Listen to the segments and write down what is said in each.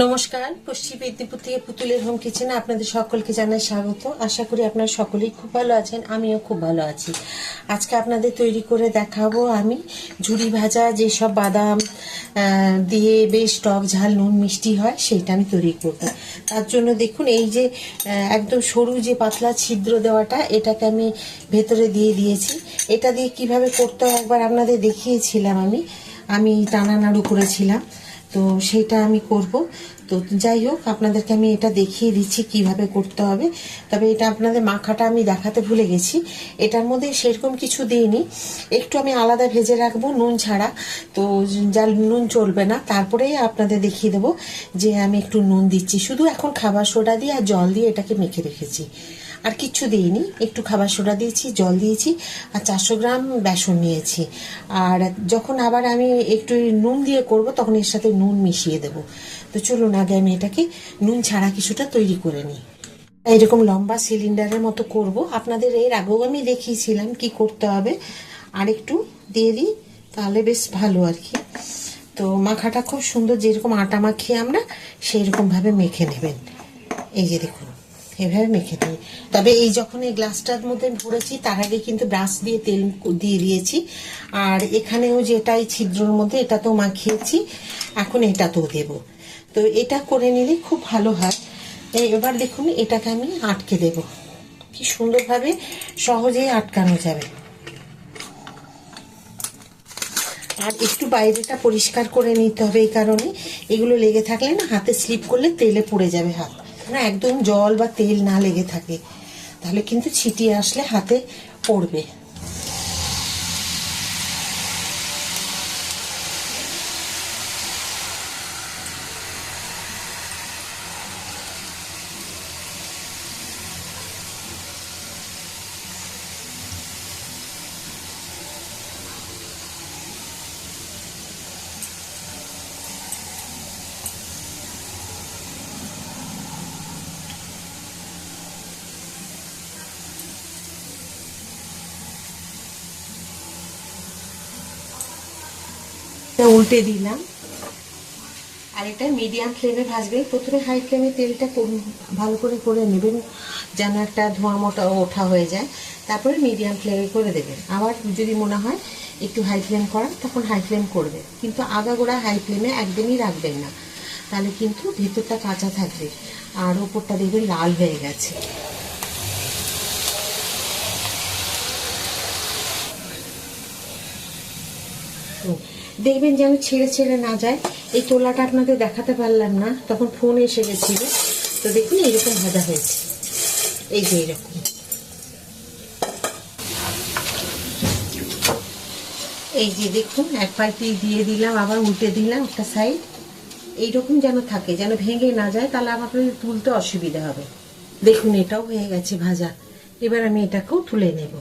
নমস্কার, পশ্চিম মেদিনীপুর থেকে পুতুলের হোম কিচেনে আপনাদের সকলকে জানাই স্বাগত। আশা করি আপনারা সকলেই খুব ভালো আছেন, আমিও খুব ভালো আছি। আজকে আপনাদের তৈরি করে দেখাবো আমি ঝুরি ভাজা, যেসব বাদাম দিয়ে বেশ টক ঝাল নুন মিষ্টি হয় সেইটা আমি তৈরি করব। তার জন্য দেখুন, এই যে একদম সরু যে পাতলা ছিদ্র দেওয়াটা, এটাকে আমি ভেতরে দিয়ে দিয়েছি। এটা দিয়ে কিভাবে করতে হয় একবার আপনাদের দেখিয়েছিলাম, আমি টানা নাড়ু করেছিলাম, তো সেটা আমি করব। তো যাই হোক, আপনাদেরকে আমি এটা দেখিয়ে দিচ্ছি কিভাবে করতে হবে। তবে এটা আপনাদের মাখাটা আমি দেখাতে ভুলে গেছি। এটার মধ্যে সেরকম কিছু দিইনি, একটু আমি আলাদা ভেজে রাখবো নুন ছাড়া, তো যা নুন চলবে না। তারপরেই আপনাদের দেখিয়ে দেবো যে আমি একটু নুন দিচ্ছি, শুধু এখন খাবার সোডা দিয়ে আর জল দিয়ে এটাকে মেখে রেখেছি, আর কিচ্ছু দিইনি। একটু খাবার সোডা দিয়েছি, জল দিয়েছি, আর 400 গ্রাম বেসন নিয়েছি। আর যখন আবার আমি একটু নুন দিয়ে করব, তখন এর সাথে নুন মিশিয়ে দেব। তো চলুন আগে আমি এটাকে নুন ছাড়া কিছুটা তৈরি করে নিই। এইরকম লম্বা সিলিন্ডারের মতো করব, আপনাদের এর আগেও আমি দেখিয়েছিলাম কি করতে হবে। আর একটু দিয়ে দিই, তাহলে বেশ ভালো আর কি। তো মাখাটা খুব সুন্দর, যেরকম আটা মাখি আমরা সেই রকমভাবে মেখে নেবেন। এই যে দেখুন, এভাবে মেখে দিই। তবে এই যখন এই গ্লাসটার মধ্যে ভরেছি, তার আগে কিন্তু ব্রাশ দিয়ে তেল দিয়ে দিয়েছি। আর এখানেও যেটা এই ছিদ্রর মধ্যে, এটাতেও মাখিয়েছি, এখন এটাতেও দেব। তো এটা করে নিলে খুব ভালো হয়। এবার দেখুন, এটাকে আমি আটকে দেব। কি সুন্দরভাবে সহজেই আটকানো যাবে। আর একটু বাইরেটা পরিষ্কার করে নিতে হবে, এই কারণে এগুলো লেগে থাকলে না, হাতে স্লিপ করলে তেলে পড়ে যাবে হাত। না, একদম জল বা তেল না লেগে থাকে, তাহলে কিন্তু ছিটিয়ে আসলে হাতে পড়বে। উল্টে দিলাম, আর এটা মিডিয়াম ফ্লেমে ভাজবে। প্রথমে হাই ফ্লেমে তেলটা ভালো করে করে নেবেন, যেন একটা ধোঁয়া মোটা ওঠা হয়ে যায়। তারপরে মিডিয়াম ফ্লেমে করে দেবেন। আবার যদি মনে হয় একটু হাই ফ্লেম করার, তখন হাই ফ্লেম করবে, কিন্তু আগাগোড়া হাই ফ্লেমে একদমই রাখবেন না, তাহলে কিন্তু ভেতরটা কাঁচা থাকবে আর ওপরটা দেখবেন লাল হয়ে গেছে। দেখবেন যেন ছেড়ে ছেড়ে না যায়। এই তোলাটা আপনাদের দেখাতে পারলাম না, তখন ফোন এসে গেছিল। তো দেখুন, এরকম ভাজা হয়েছে, এই যে এরকম। এই যে দেখুন, এক পাল্টি দিয়ে দিলাম, আবার উল্টে দিলাম একটা সাইড। এইরকম যেন থাকে, যেন ভেঙে না যায়, তাহলে আমাকে তুলতে অসুবিধা হবে। দেখুন, এটাও হয়ে গেছে ভাজা। এবার আমি এটাকেও তুলে নেব।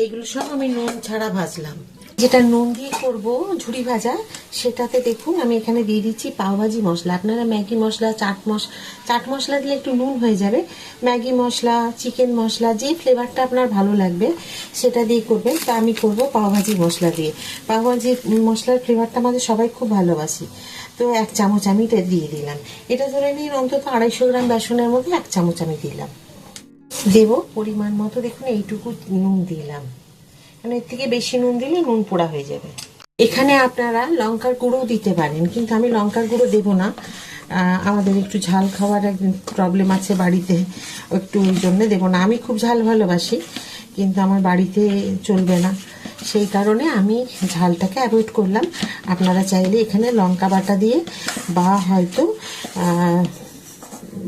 এগুলো সব আমি নুন ছাড়া ভাজলাম। যেটা নুন দিয়ে করব ঝুরি ভাজা, সেটাতে দেখুন আমি এখানে দিয়ে দিচ্ছি পাওভাজি মশলা। আপনারা ম্যাগি মশলা, চাট মশলা দিলে একটু নুন হয়ে যাবে। ম্যাগি মশলা, চিকেন মশলা, যে ফ্লেভারটা আপনার ভালো লাগবে সেটা দিয়ে করবেন। তা আমি করব পাওভাজি মশলা দিয়ে। পাওভাজি মশলার ফ্লেভারটা আমাদের সবাই খুব ভালোবাসি। তো 1 চামচ আমি এটা দিয়ে দিলাম। এটা ধরে নিন অন্তত 250 গ্রাম বেসনের মধ্যে 1 চামচ আমি দিলাম। দেব পরিমাণ মতো, দেখুন এইটুকু নুন দিলাম, মানে এর থেকে বেশি নুন দিলে নুন পোড়া হয়ে যাবে। এখানে আপনারা লঙ্কার গুঁড়ো দিতে পারেন, কিন্তু আমি লঙ্কার গুঁড়ো দেব না। আমাদের একটু ঝাল খাওয়ার প্রবলেম আছে বাড়িতে, একটু ওই জন্য দেবো না। আমি খুব ঝাল ভালোবাসি, কিন্তু আমার বাড়িতে চলবে না, সেই কারণে আমি ঝালটাকে অ্যাভয়েড করলাম। আপনারা চাইলে এখানে লঙ্কা বাটা দিয়ে বা হয়তো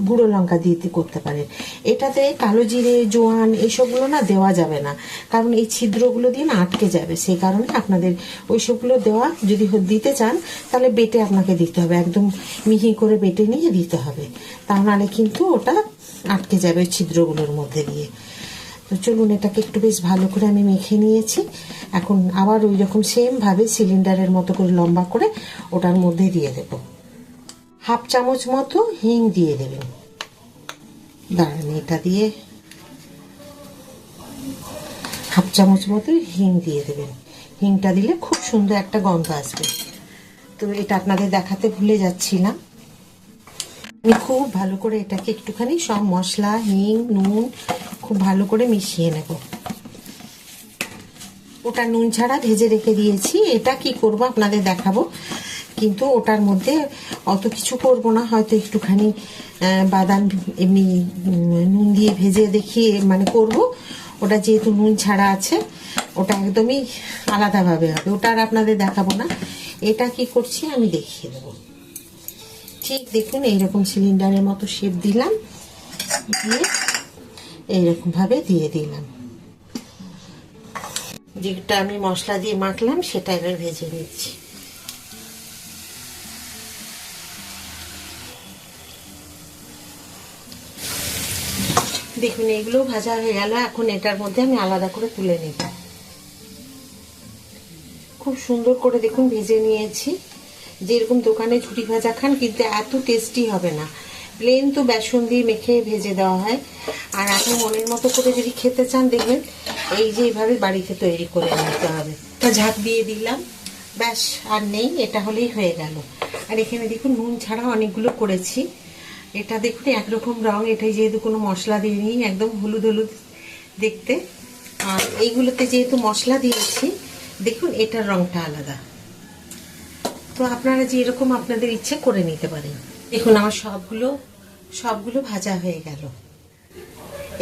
গুঁড়ো লঙ্কা দিয়ে করতে পারেন। এটাতে কালো জিরে, জোয়ান এসবগুলো না দেওয়া যাবে না, কারণ এই ছিদ্রগুলো দিয়ে না আটকে যাবে। সেই কারণে আপনাদের ওইসবগুলো দেওয়া, যদি দিতে চান তাহলে বেটে আপনাকে দিতে হবে, একদম মিহি করে বেটে নিয়ে দিতে হবে, তা নাহলে কিন্তু ওটা আটকে যাবে ওই ছিদ্রগুলোর মধ্যে দিয়ে। তো চলুন, এটাকে একটু বেশ ভালো করে আমি মেখে নিয়েছি। এখন আবার ওই রকম সেমভাবে সিলিন্ডারের মতো করে লম্বা করে ওটার মধ্যে দিয়ে দেব। 1/2 চামচ মতো হিং দিয়ে দেবেন। দাঁড়ান, এটা দিয়ে 1/2 চামচ মতো হিং দিয়ে দেবেন। হিংটা দিলে খুব সুন্দর একটা গন্ধ আসবে। তো এটা আপনাদের দেখাতে ভুলে যাচ্ছিলাম। আমি খুব ভালো করে এটাকে একটুখানি সব মশলা, হিং, নুন খুব ভালো করে মিশিয়ে নেব। ওটা নুন ছাড়া ভেজে রেখে দিয়েছি। এটা কি করব আপনাদের দেখাবো, কিন্তু ওটার মধ্যে অত কিছু করব না, হয়তো একটুখানি বাদাম এমনি নুন দিয়ে ভেজে দেখিয়ে মানে করব। ওটা যেহেতু নুন ছাড়া আছে, ওটা একদমই আলাদাভাবে হবে, ওটা আর আপনাদের দেখাবো না। এটা কি করছি আমি দেখিয়ে দেবো। ঠিক দেখুন, এইরকম সিলিন্ডারের মতো শেপ দিলাম, দিয়ে এইরকম ভাবে দিয়ে দিলাম। যেটা আমি মশলা দিয়ে মাখলাম সেটা এবার ভেজে নিচ্ছি। দেখুন এগুলো ভাজা হয়ে গেল। এখন এটার মধ্যে আমি আলাদা করে তুলে নেব। খুব সুন্দর করে দেখুন ভেজে নিয়েছি। যেরকম দোকানে ঝুড়ি ভাজা খান, কিন্তু এত টেস্টি হবে না। প্লেন তো বেসন দিয়ে মেখে ভেজে দেওয়া হয়, আর আপনি মনের মতো করে যদি খেতে চান দেখবেন এই যে এইভাবে বাড়িতে তৈরি করে নিতে হবে। তা ঝাঁক দিয়ে দিলাম, ব্যাস আর নেই, এটা হলেই হয়ে গেল। আর এখানে দেখুন নুন ছাড়া অনেকগুলো করেছি। এটা দেখুন একরকম রং, এটাই যেহেতু কোনো মশলা দিইনি, একদম হলুদ হলুদ দেখতে। আর এইগুলোতে যেহেতু মশলা দিয়েছি, দেখুন এটার রংটা আলাদা। তো আপনারা যেরকম আপনাদের ইচ্ছে করে নিতে পারেন। দেখুন আমার সবগুলো ভাজা হয়ে গেল।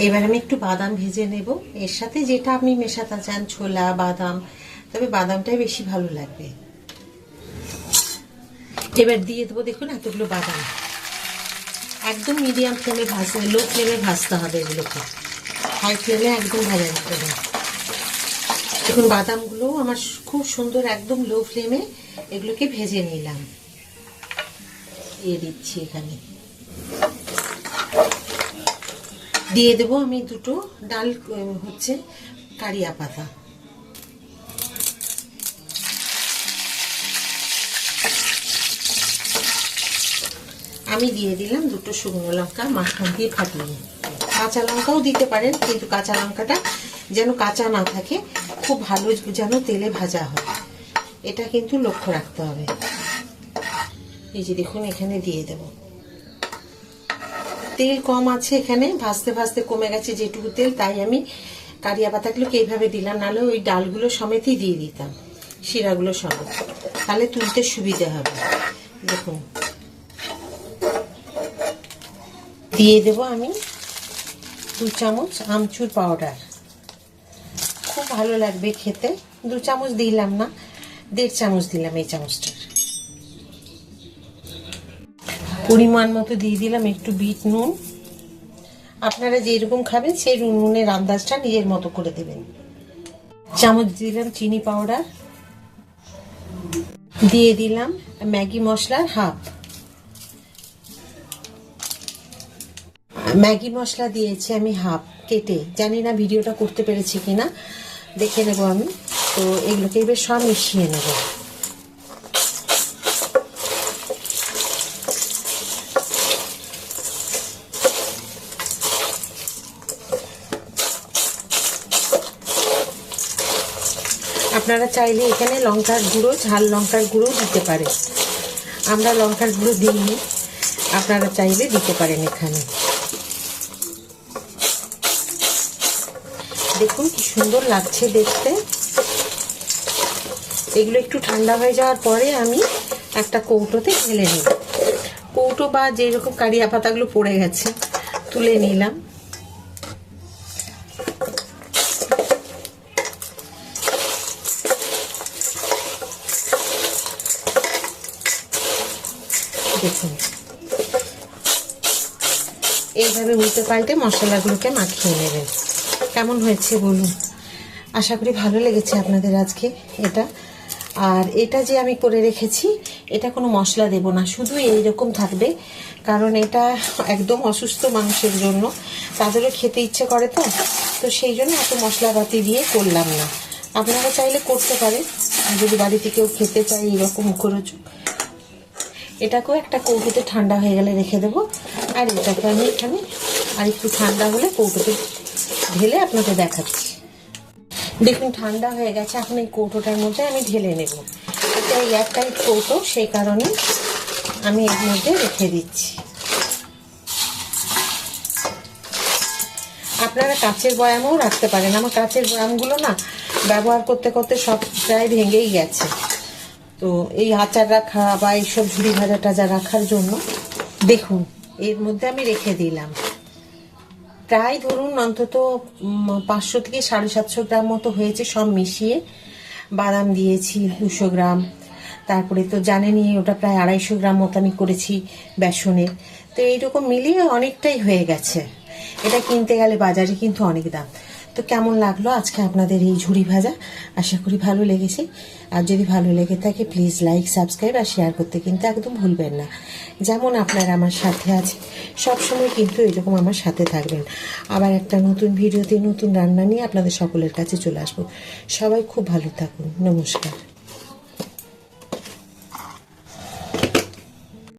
এবার আমি একটু বাদাম ভেজে নেব, এর সাথে যেটা আপনি মেশাতে চান, ছোলা, বাদাম, তবে বাদামটাই বেশি ভালো লাগবে। এবার দিয়ে দেবো দেখুন এতগুলো বাদাম। একদম মিডিয়াম ফ্লেমে ভাজতে, লো ফ্লেমে ভাজতে হবে এগুলোকে, হাই ফ্লেমে একদম ভাজা যেতে হবে। দেখুন বাদামগুলো আমার খুব সুন্দর একদম লো ফ্লেমে এগুলোকে ভেজে নিলাম। দিয়ে দিচ্ছি এখানে, দিয়ে দেবো আমি দুটো ডাল হচ্ছে কারিয়া পাতা। আমি দিয়ে দিলাম দুটো শুকনো লঙ্কা মাখন দিয়ে ফাটিয়ে। কাঁচা লঙ্কাও দিতে পারেন, কিন্তু কাঁচা লঙ্কাটা যেন কাঁচা না থাকে, খুব ভালো যেন তেলে ভাজা হয়, এটা কিন্তু লক্ষ্য রাখতে হবে। এই যে দেখুন এখানে দিয়ে দেব। তেল কম আছে এখানে, ভাজতে ভাজতে কমে গেছে যেটুকু তেল, তাই আমি কারিয়া পাতাগুলোকে এইভাবে দিলাম, নাহলে ওই ডালগুলো সমেতই দিয়ে দিতাম, শিরাগুলো সমেত, তাহলে তুলতে সুবিধা হবে। দেখুন দিয়ে দেব আমি 2 চামচ আমচুর পাউডার, খুব ভালো লাগবে খেতে। 2 চামচ দিলাম না, 1.5 চামচ দিলাম এই চামচটার। পরিমাণ মতো দিয়ে দিলাম একটু বিট নুন। আপনারা যেরকম খাবেন সেই নুনের আন্দাজটা নিজের মতো করে দেবেন। চামচ দিলাম চিনি পাউডার, দিয়ে দিলাম ম্যাগি মশলার হাফ। ম্যাগি মশলা দিয়েছি আমি হাফ কেটে, জানি না ভিডিওটা করতে পেরেছি কিনা, দেখে নেব আমি। তো এগুলোকে এবার সব মিশিয়ে নেব। আপনারা চাইলে এখানে লঙ্কার গুঁড়ো, ঝাল লঙ্কার গুঁড়ো দিতে পারেন, আমরা লঙ্কার গুঁড়ো দিইনি, আপনারা চাইলে দিতে পারেন এখানে। দেখুন কি সুন্দর লাগছে দেখতে। এগুলো একটু ঠান্ডা হয়ে যাওয়ার পরে আমি একটা কৌটোতে ঢেলে নিই। কৌটো বা যেরকম কারিয়া পাতাগুলো পড়ে গেছে তুলে নিলাম। দেখুন এইভাবে উল্টে পাল্টে মশলাগুলোকে মাখিয়ে নেবেন। কেমন হয়েছে বলুন? আশা করি ভালো লেগেছে আপনাদের আজকে এটা। আর এটা যে আমি করে রেখেছি, এটা কোনো মশলা দেব না, শুধু এইরকম থাকবে, কারণ এটা একদম অসুস্থ মানুষের জন্য, তাদেরও খেতে ইচ্ছে করে, তো সেই জন্য এত মশলাপাতি দিয়ে করলাম না। আপনারা চাইলে করতে পারেন যদি বাড়িতে কেউ খেতে চায় এরকম মুখরোচক। এটাকেও একটা কৌটোতে ঠান্ডা হয়ে গেলে রেখে দেবো, আর এটাকে আমি এখানে আর একটু ঠান্ডা হলে কৌটোতে ঢেলে আপনাদের দেখাচ্ছি। দেখুন ঠান্ডা হয়ে গেছে, এখন এই কৌটোটার মধ্যে আমি ঢেলে নেব। এতে এটা এয়ারটাইট কৌটো, সেই কারণে আমি এর মধ্যে রেখে দিচ্ছি। আপনারা কাচের বয়ামও রাখতে পারেন। আমার কাচের বয়ামগুলো না ব্যবহার করতে করতে সব প্রায় ভেঙেই গেছে। তো এই আচার রাখা বা এইসব ঝুড়ি ভাজা টাজা রাখার জন্য দেখুন এর মধ্যে আমি রেখে দিলাম। প্রায় ধরুন অন্তত 500 থেকে 750 গ্রাম মতো হয়েছে সব মিশিয়ে। বাদাম দিয়েছি 200 গ্রাম, তারপরে তো জানেনই ওটা প্রায় 250 গ্রাম মতো আমি করেছি বেসনের। তো এইরকম মিলিয়ে অনেকটাই হয়ে গেছে। এটা কিনতে গেলে বাজারে কিন্তু অনেক দাম। তো কেমন লাগলো আজকে আপনাদের এই ঝুড়ি ভাজা? আশা করি ভালো লেগেছে। আর যদি ভালো লেগে থাকে প্লিজ লাইক, সাবস্ক্রাইব আর শেয়ার করতে কিন্তু একদম ভুলবেন না। যেমন আপনারা আমার সাথে আছে সবসময় কিন্তু এরকম আমার সাথে থাকবেন। আবার একটা নতুন ভিডিওতে নতুন রান্না নিয়ে আপনাদের সকলের কাছে চলে আসবো। সবাই খুব ভালো থাকুন। নমস্কার।